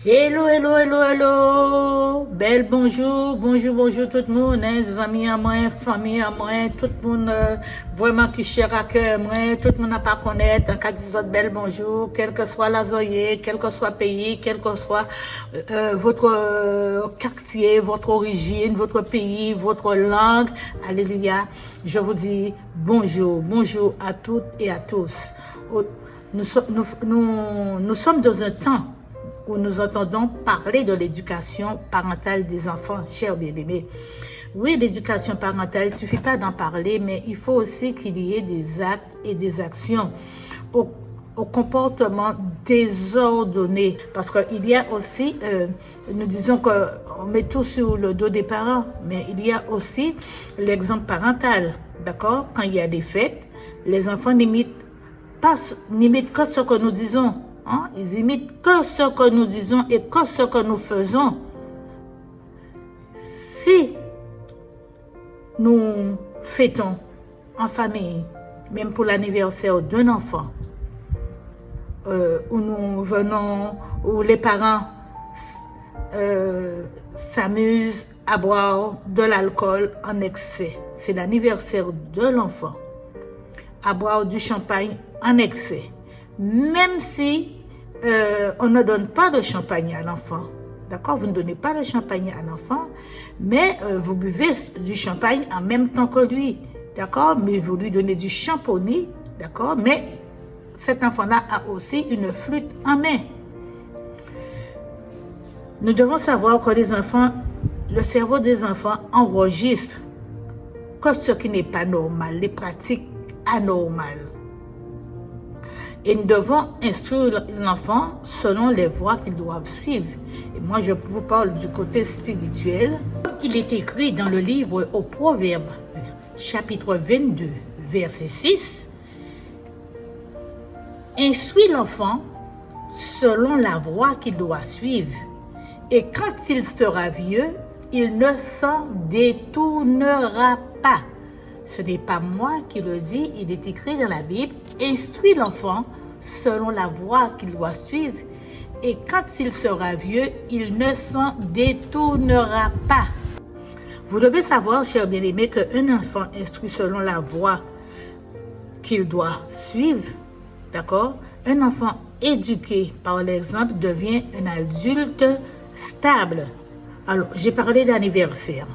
Hello, hello, hello, hello. Bel bonjour, bonjour, bonjour tout le monde, hein, amis à moi, famille à moi, tout le monde vraiment qui cher à cœur, moi, tout le monde n'a pas connaître, en cas de bel bonjour, quel que soit la zoé, quel que soit le pays, quel que soit votre quartier, votre origine, votre pays, votre langue. Alléluia. Je vous dis bonjour, bonjour à toutes et à tous. Nous sommes dans un temps où nous entendons parler de l'éducation parentale des enfants, chers bien-aimés. Oui, l'éducation parentale, il ne suffit pas d'en parler, mais il faut aussi qu'il y ait des actes et des actions au comportement désordonné. Parce qu'il y a aussi, nous disons qu'on met tout sur le dos des parents, mais il y a aussi l'exemple parental. D'accord? Quand il y a des fêtes, les enfants n'imitent que ce que nous disons. Hein? Ils imitent que ce que nous disons et que ce que nous faisons. Si nous fêtons en famille, même pour l'anniversaire d'un enfant, où nous venons, où les parents s'amusent à boire de l'alcool en excès, c'est l'anniversaire de l'enfant, à boire du champagne en excès, même si on ne donne pas de champagne à l'enfant. D'accord? Vous ne donnez pas de champagne à l'enfant, mais vous buvez du champagne en même temps que lui. D'accord? Mais vous lui donnez du champomis. D'accord? Mais cet enfant-là a aussi une flûte en main. Nous devons savoir que les enfants, le cerveau des enfants enregistre que ce qui n'est pas normal, les pratiques anormales. Et nous devons instruire l'enfant selon les voies qu'ils doivent suivre. Et moi, je vous parle du côté spirituel. Il est écrit dans le livre aux Proverbes, chapitre 22, verset 6. Instruis l'enfant selon la voie qu'il doit suivre. Et quand il sera vieux, il ne s'en détournera pas. Ce n'est pas moi qui le dis, il est écrit dans la Bible. Instruis l'enfant selon la voie qu'il doit suivre. Et quand il sera vieux, il ne s'en détournera pas. Vous devez savoir, chers bien-aimés, qu'un enfant instruit selon la voie qu'il doit suivre, d'accord? Un enfant éduqué par l'exemple devient un adulte stable. Alors, j'ai parlé d'anniversaire,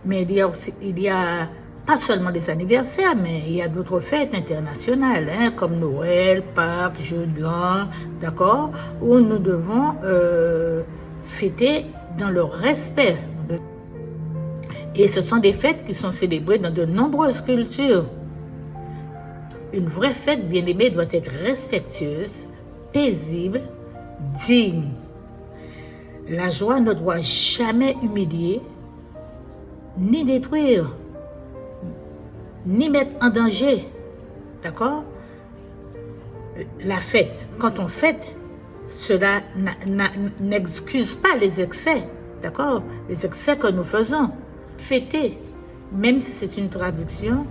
mais il y a pas seulement des anniversaires, mais il y a d'autres fêtes internationales, hein, comme Noël, Pâques, Jour de l'An, d'accord, où nous devons fêter dans le respect. Et ce sont des fêtes qui sont célébrées dans de nombreuses cultures. Une vraie fête bien-aimée doit être respectueuse, paisible, digne. La joie ne doit jamais humilier, ni détruire, ni mettre en danger. D'accord? La fête, quand on fête, cela n'excuse pas les excès. D'accord? Les excès que nous faisons. Fêter, même si c'est une tradition,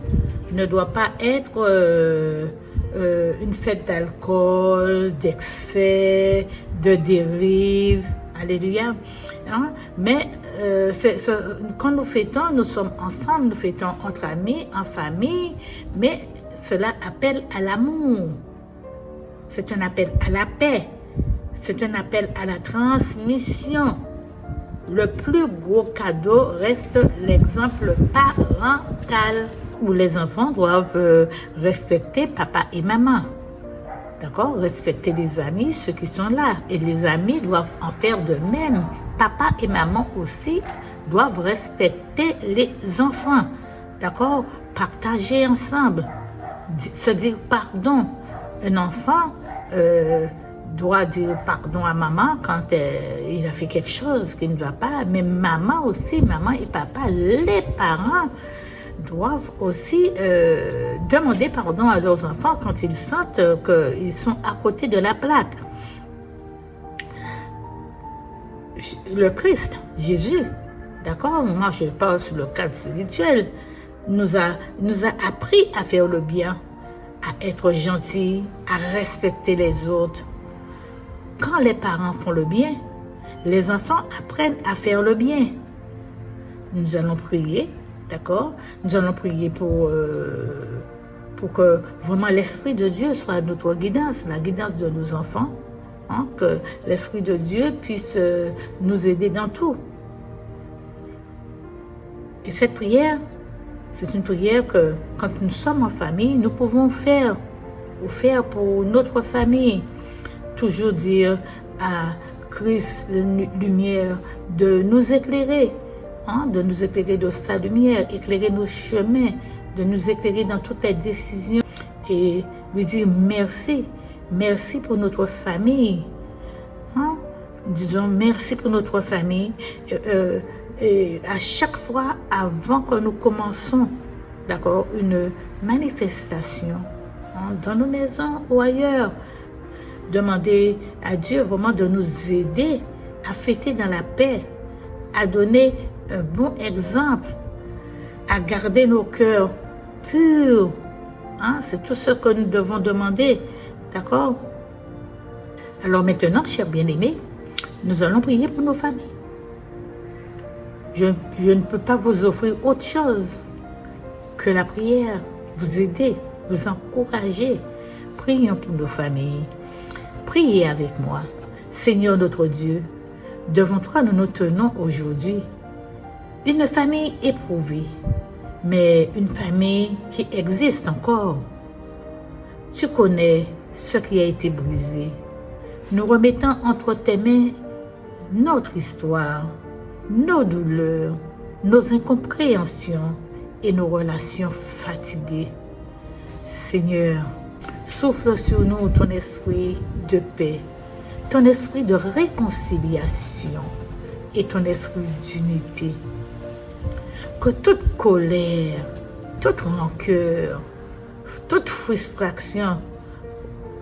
ne doit pas être une fête d'alcool, d'excès, de dérive. Alléluia. Hein? Mais quand nous fêtons, nous sommes ensemble, nous fêtons entre amis, en famille, mais cela appelle à l'amour. C'est un appel à la paix. C'est un appel à la transmission. Le plus gros cadeau reste l'exemple parental, où les enfants doivent respecter papa et maman. D'accord? Respecter les amis, ceux qui sont là. Et les amis doivent en faire de même. Papa et maman aussi doivent respecter les enfants. D'accord? Partager ensemble. Se dire pardon. Un enfant doit dire pardon à maman quand il a fait quelque chose qui ne va pas. Mais maman aussi, maman et papa, les parents doivent aussi demander pardon à leurs enfants quand ils sentent qu'ils sont à côté de la plaque. Le Christ, Jésus, d'accord, moi je parle sur le cadre spirituel, nous a appris à faire le bien, à être gentil, à respecter les autres. Quand les parents font le bien, les enfants apprennent à faire le bien. Nous allons prier, d'accord? Nous allons prier pour que vraiment l'Esprit de Dieu soit notre guidance, la guidance de nos enfants, hein, que l'Esprit de Dieu puisse nous aider dans tout. Et cette prière, c'est une prière que quand nous sommes en famille, nous pouvons faire pour notre famille. Toujours dire à Christ, lumière, de nous éclairer, hein, de nous éclairer de sa lumière, éclairer nos chemins, de nous éclairer dans toutes les décisions et lui dire merci, merci pour notre famille. Hein? Disons merci pour notre famille. Et à chaque fois, avant que nous commençons, d'accord, une manifestation, hein, dans nos maisons ou ailleurs, demander à Dieu vraiment de nous aider à fêter dans la paix, à donner un bon exemple, à garder nos cœurs purs. Hein, c'est tout ce que nous devons demander, d'accord? Alors maintenant, chers bien-aimés, nous allons prier pour nos familles. Je ne peux pas vous offrir autre chose que la prière, vous aider, vous encourager. Prions pour nos familles. Priez avec moi. Seigneur notre Dieu, devant toi nous nous tenons aujourd'hui. Une famille éprouvée, mais une famille qui existe encore. Tu connais ce qui a été brisé. Nous remettons entre tes mains notre histoire, nos douleurs, nos incompréhensions et nos relations fatiguées. Seigneur, souffle sur nous ton esprit de paix, ton esprit de réconciliation et ton esprit d'unité. Que toute colère, toute rancœur, toute frustration,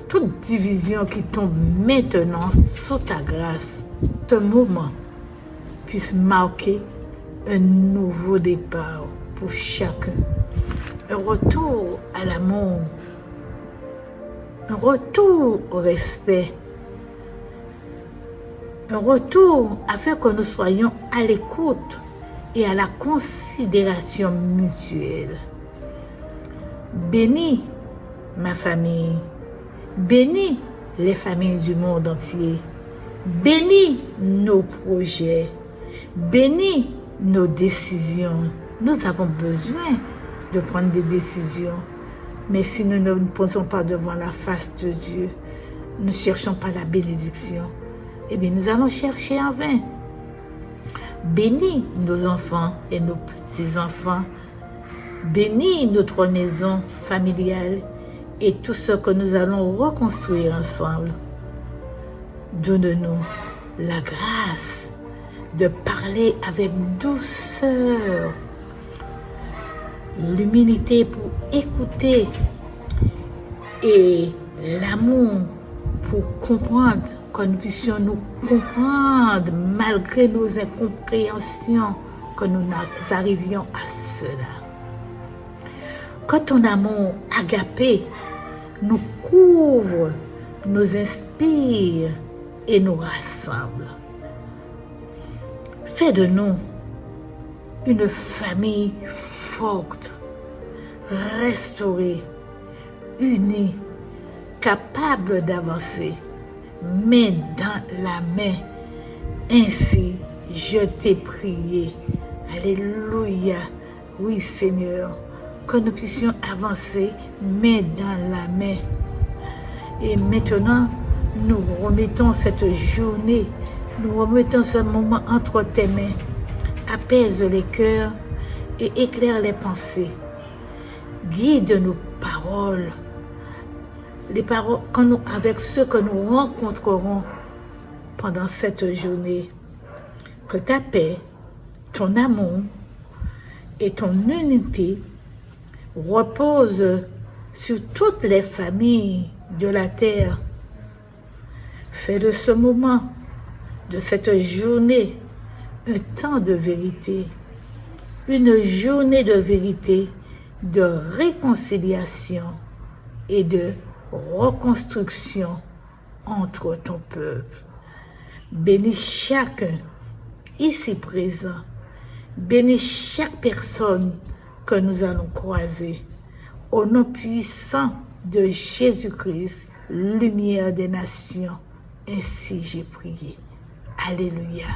toute division qui tombe maintenant sous ta grâce, ce moment puisse marquer un nouveau départ pour chacun. Un retour à l'amour, un retour au respect, un retour afin que nous soyons à l'écoute et à la considération mutuelle. Bénis ma famille, bénis les familles du monde entier, bénis nos projets, bénis nos décisions. Nous avons besoin de prendre des décisions, mais si nous ne nous posons pas devant la face de Dieu, nous ne cherchons pas la bénédiction, eh bien nous allons chercher en vain. Bénis nos enfants et nos petits-enfants, bénis notre maison familiale et tout ce que nous allons reconstruire ensemble. Donne-nous la grâce de parler avec douceur, l'humilité pour écouter et l'amour pour comprendre, que nous puissions nous comprendre malgré nos incompréhensions, que nous arrivions à cela. Que ton amour agapé nous couvre, nous inspire et nous rassemble. Fais de nous une famille forte, restaurée, unie, capable d'avancer, main dans la main. Ainsi, je t'ai prié. Alléluia. Oui, Seigneur, que nous puissions avancer, main dans la main. Et maintenant, nous remettons cette journée, nous remettons ce moment entre tes mains. Apaise les cœurs et éclaire les pensées. Guide nos paroles, les paroles avec ceux que nous rencontrerons pendant cette journée. Que ta paix, ton amour et ton unité reposent sur toutes les familles de la terre. Fais de ce moment, de cette journée, un temps de vérité, une journée de vérité, de réconciliation et de reconstruction entre ton peuple. Bénis chacun ici présent. Bénis chaque personne que nous allons croiser. Au nom puissant de Jésus-Christ, lumière des nations. Ainsi j'ai prié. Alléluia.